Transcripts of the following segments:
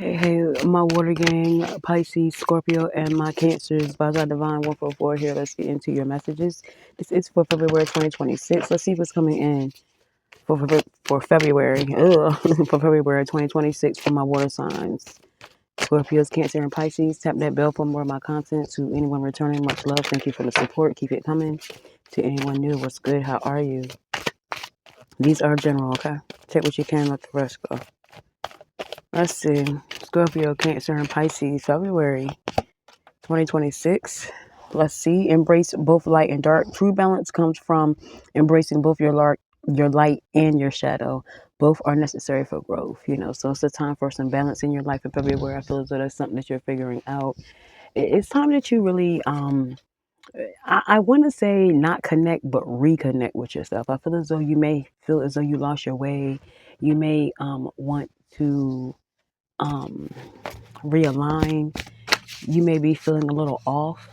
Hey, my water gang, Pisces, Scorpio, and my Cancers, Baja Divine 144 here. Let's get into your messages. This is for February 2026. Let's see what's coming in for February. For February 2026 for my water signs. Scorpios, Cancer, and Pisces. Tap that bell for more of my content. To anyone returning, much love. Thank you for the support. Keep it coming. To anyone new, what's good? How are you? These are general, okay? Take what you can, let the rest go. Let's see. Scorpio, Cancer, and Pisces, February 2026. Let's see. Embrace both light and dark. True balance comes from embracing both your light and your shadow. Both are necessary for growth, So it's a time for some balance in your life in February. I feel as though that's something that you're figuring out. It's time that you really, I want to say not connect, but reconnect with yourself. I feel as though you may feel as though you lost your way. You may want to realign. You may be feeling a little off.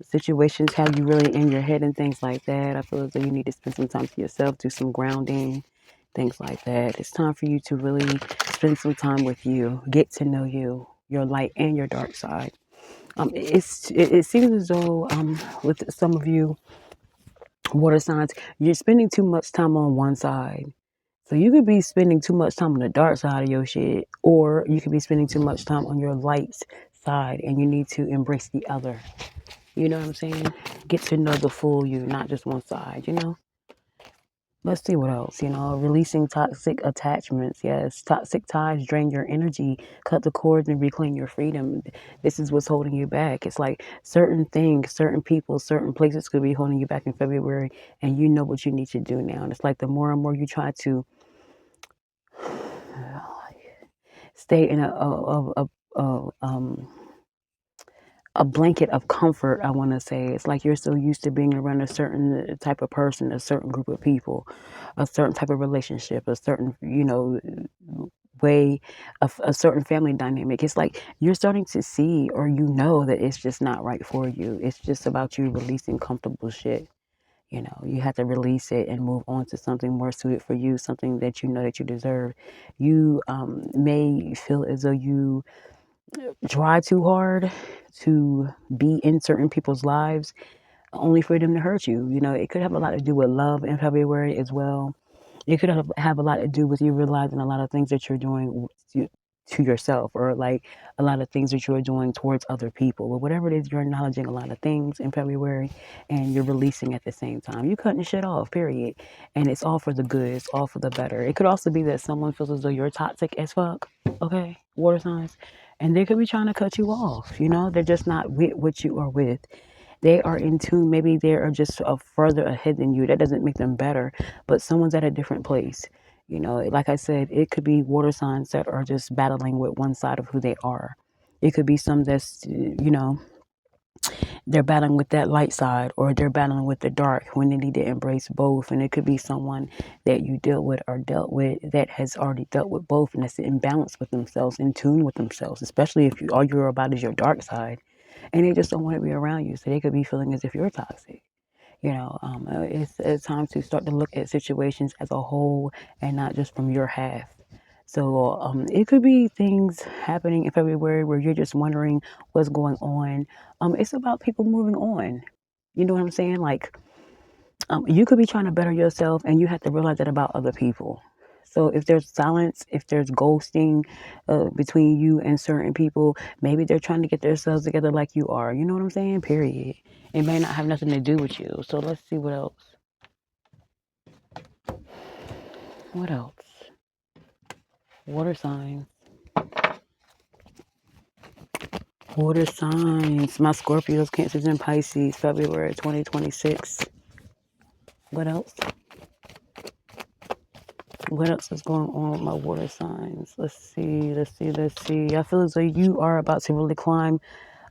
Situations have you really in your head and things like that. I feel as though you need to spend some time to yourself, do some grounding, things like that. It's time for you to really spend some time with you, get to know you, your light and your dark side. It seems as though with some of you water signs, you're spending too much time on one side. So you could be spending too much time on the dark side of your shit, or you could be spending too much time on your light side, and you need to embrace the other. You know what I'm saying? Get to know the full you, not just one side. Let's see what else, releasing toxic attachments. Yes, toxic ties drain your energy, cut the cords and reclaim your freedom. This is what's holding you back. It's like certain things, certain people, certain places could be holding you back in February, and you know what you need to do now. And it's like the more and more you try to stay in a blanket of comfort, I want to say. It's like you're so used to being around a certain type of person, a certain group of people, a certain type of relationship, a certain, way of a certain family dynamic. It's like you're starting to see, or that it's just not right for you. It's just about you releasing comfortable shit. You have to release it and move on to something more suited for you, something that you know that you deserve. You may feel as though you try too hard to be in certain people's lives only for them to hurt you. It could have a lot to do with love in February as well. It could have a lot to do with you realizing a lot of things that you're doing to yourself, or like a lot of things that you're doing towards other people. But whatever it is, you're acknowledging a lot of things in February, and you're releasing at the same time. You cutting shit off, period. And it's all for the good. It's all for the better. It could also be that someone feels as though you're toxic as fuck. Okay, water signs. And they could be trying to cut you off. They're just not with what you are with. They are in tune. Maybe they are just further ahead than you. That doesn't make them better, but someone's at a different place. Like I said, it could be water signs that are just battling with one side of who they are. It could be some that's, they're battling with that light side, or they're battling with the dark when they need to embrace both. And it could be someone that you deal with or dealt with that has already dealt with both, and that's in balance with themselves, in tune with themselves, especially if all you're about is your dark side, and they just don't want to be around you. So they could be feeling as if you're toxic. It's time to start to look at situations as a whole and not just from your half. So it could be things happening in February where you're just wondering what's going on. It's about people moving on. You know what I'm saying? Like, you could be trying to better yourself, and you have to realize that about other people. So if there's silence, if there's ghosting between you and certain people, maybe they're trying to get themselves together like you are. You know what I'm saying? Period. It may not have nothing to do with you. So let's see what else. What else? Water signs. Water signs. My Scorpios, Cancers, and Pisces, February 2026. What else? What else is going on with my water signs? Let's see. I feel as though you are about to really climb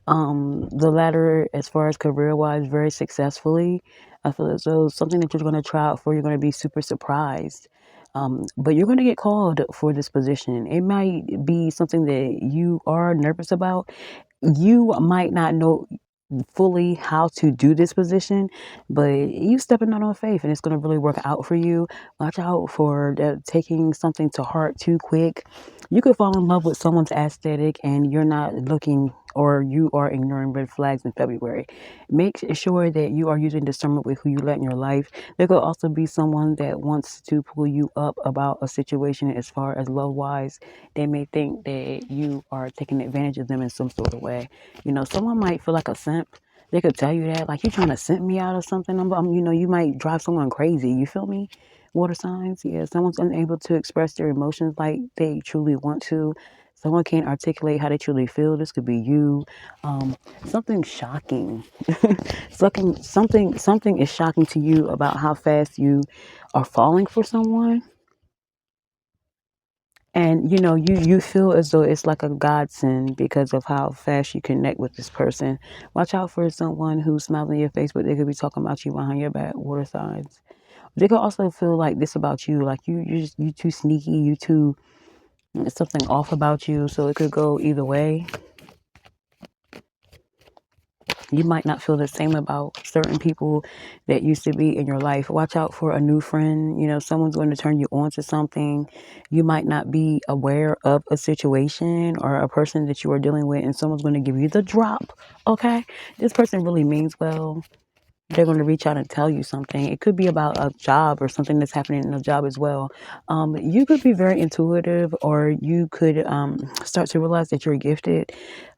the ladder as far as career-wise very successfully. I feel as though something that you're going to try out for, you're going to be super surprised. But you're going to get called for this position. It might be something that you are nervous about. You might not know fully how to do this position, but you stepping out on faith and it's going to really work out for you. Watch out for taking something to heart too quick. You could fall in love with someone's aesthetic and you're not looking, or you are ignoring red flags in February. Make sure that you are using discernment with who you let in your life. There could also be someone that wants to pull you up about a situation as far as love wise. They may think that you are taking advantage of them in some sort of way. Someone might feel like a simp. They could tell you that, like, you trying to simp me out or something. You might drive someone crazy. You feel me? Water signs. Yeah, someone's unable to express their emotions like they truly want to. Someone can't articulate how they truly feel. This could be you. Something shocking. Something is shocking to you about how fast you are falling for someone. And you feel as though it's like a godsend because of how fast you connect with this person. Watch out for someone who smiles in your face, but they could be talking about you behind your back. Water signs. They could also feel like this about you, like you too sneaky, you too, something off about you. So it could go either way. You might not feel the same about certain people that used to be in your life. Watch out for a new friend. Someone's going to turn you on to something. You might not be aware of a situation or a person that you are dealing with, and someone's going to give you the drop. Okay? This person really means well. They're going to reach out and tell you something. It could be about a job or something that's happening in a job as well. You could be very intuitive, or you could start to realize that you're gifted,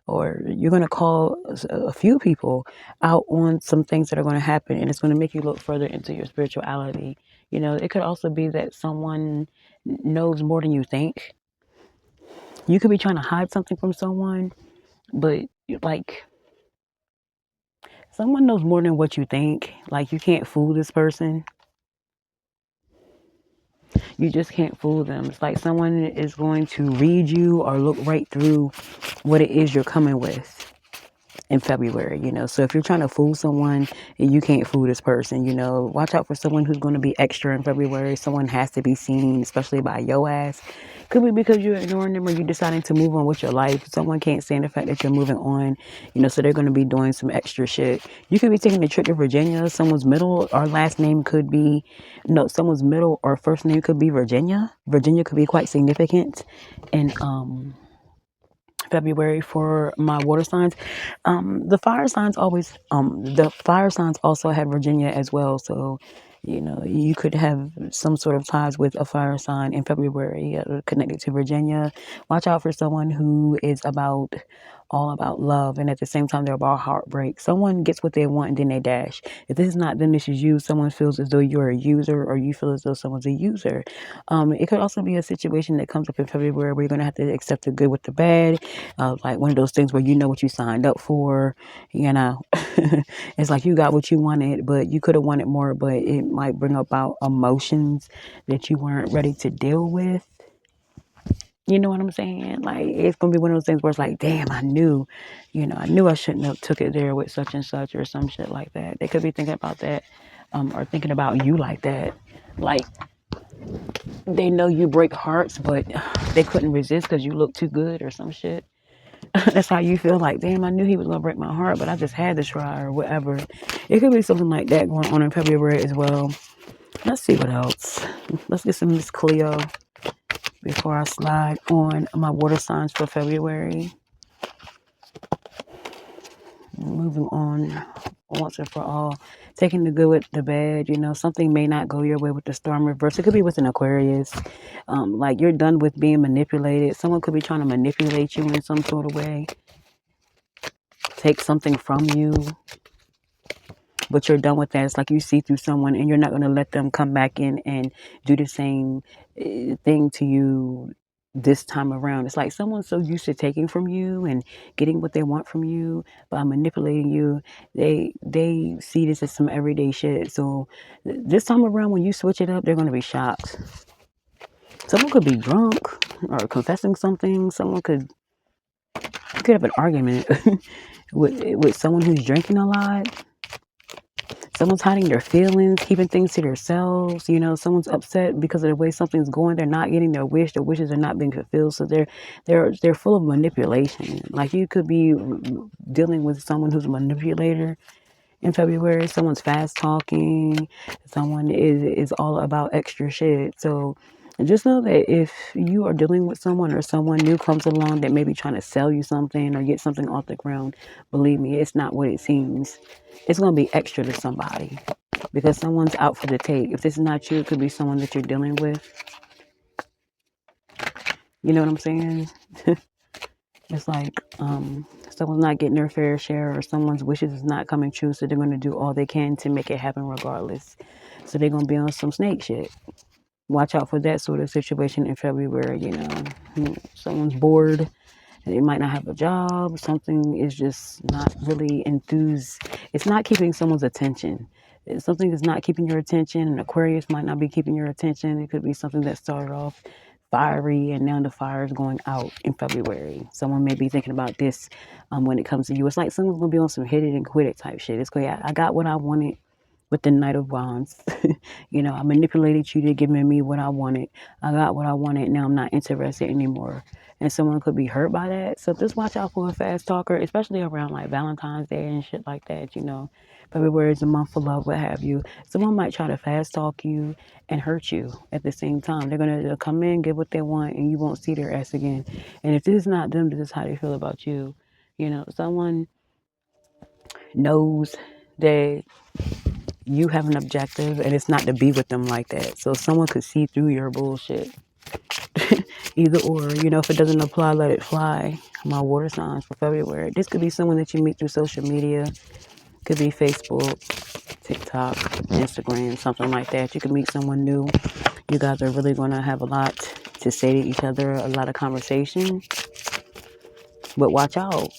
or you're going to call a few people out on some things that are going to happen, and it's going to make you look further into your spirituality. It could also be that someone knows more than you think. You could be trying to hide something from someone, but like, someone knows more than what you think. Like, you can't fool this person. You just can't fool them. It's like someone is going to read you or look right through what it is you're coming with in February. So if you're trying to fool someone, you can't fool this person. Watch out for someone who's going to be extra in February. Someone has to be seen, especially by your ass. Could be because you're ignoring them or you're deciding to move on with your life. Someone can't stand the fact that you're moving on, so they're going to be doing some extra shit. You could be taking a trip to Virginia. Someone's middle or last name could be, no, someone's middle or first name could be Virginia. Virginia could be quite significant. And, February for my water signs. The fire signs also had Virginia as well. So, you could have some sort of ties with a fire sign in February connected to Virginia. Watch out for someone who is all about love, and at the same time they're about heartbreak. Someone gets what they want and then they dash. If this is not them, this is you. Someone feels as though you're a user, or you feel as though someone's a user. It could also be a situation that comes up in February where you're going to have to accept the good with the bad. Like one of those things where you know what you signed up for. It's like you got what you wanted, but you could have wanted more, but it might bring about emotions that you weren't ready to deal with. You know what I'm saying? Like, it's gonna be one of those things where it's like, damn, I knew I shouldn't have took it there with such and such or some shit like that. They could be thinking about that, or thinking about you like that. Like, they know you break hearts, but they couldn't resist because you look too good or some shit. That's how you feel, like, damn, I knew he was gonna break my heart, but I just had to try, or whatever. It could be something like that going on in February as well. Let's see what else. Let's get some Miss Cleo before I slide on my water signs for February. Moving on once and for all. Taking the good with the bad. Something may not go your way with the storm reverse. It could be with an Aquarius. Like, you're done with being manipulated. Someone could be trying to manipulate you in some sort of way. Take something from you. But you're done with that. It's like you see through someone and you're not going to let them come back in and do the same thing to you this time around. It's like someone's so used to taking from you and getting what they want from you by manipulating you. They see this as some everyday shit. So this time around, when you switch it up, they're going to be shocked. Someone could be drunk or confessing something. Someone could have an argument with someone who's drinking a lot. Someone's hiding their feelings, keeping things to themselves. Someone's upset because of the way something's going. They're not getting their wish. Their wishes are not being fulfilled. So they're full of manipulation. Like you could be dealing with someone who's a manipulator in February. Someone's fast talking. Someone is all about extra shit. So just know that if you are dealing with someone or someone new comes along that may be trying to sell you something or get something off the ground, believe me, it's not what it seems. It's going to be extra to somebody because someone's out for the take. If this is not you, it could be someone that you're dealing with. You know what I'm saying? It's like someone's not getting their fair share or someone's wishes is not coming true, so they're going to do all they can to make it happen regardless. So they're going to be on some snake shit. Watch out for that sort of situation in February. Someone's bored. They might not have a job. Something is just not really enthused. It's not keeping someone's attention. Something is not keeping your attention. An Aquarius might not be keeping your attention. It could be something that started off fiery and now the fire is going out in February. Someone may be thinking about this when it comes to you. It's like someone's going to be on some hit it and quit it type shit. It's going, I got what I wanted with the Knight of Wands. I manipulated you to giving me what I wanted. I got what I wanted. Now I'm not interested anymore. And someone could be hurt by that. So just watch out for a fast talker, especially around like Valentine's Day and shit like that. February is a month for love, what have you. Someone might try to fast talk you and hurt you at the same time. They're going to come in, get what they want, and you won't see their ass again. And if this is not them, this is how they feel about you. Someone knows that you have an objective and it's not to be with them like that. So someone could see through your bullshit. Either or, if it doesn't apply, let it fly. My water signs for February. This could be someone that you meet through social media. Could be Facebook, TikTok, Instagram, something like that. You could meet someone new. You guys are really going to have a lot to say to each other, a lot of conversation. But watch out.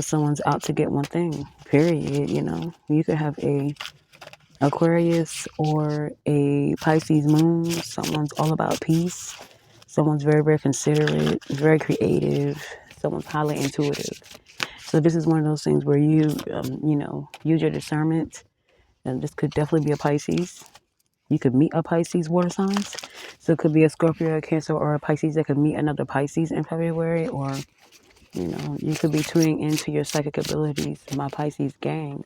Someone's out to get one thing, period. You could have a Aquarius or a Pisces moon. Someone's all about peace. Someone's very, very considerate, very creative. Someone's highly intuitive. So this is one of those things where you, use your discernment. And this could definitely be a Pisces. You could meet a Pisces water signs. So it could be a Scorpio, a Cancer, or a Pisces that could meet another Pisces in February. Or, you could be tuning into your psychic abilities, my Pisces gang.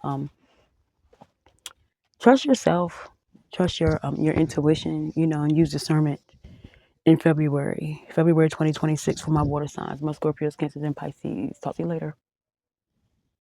Trust yourself. Trust your intuition, and use discernment in February 2026 for my water signs, my Scorpios, Cancers, and Pisces. Talk to you later.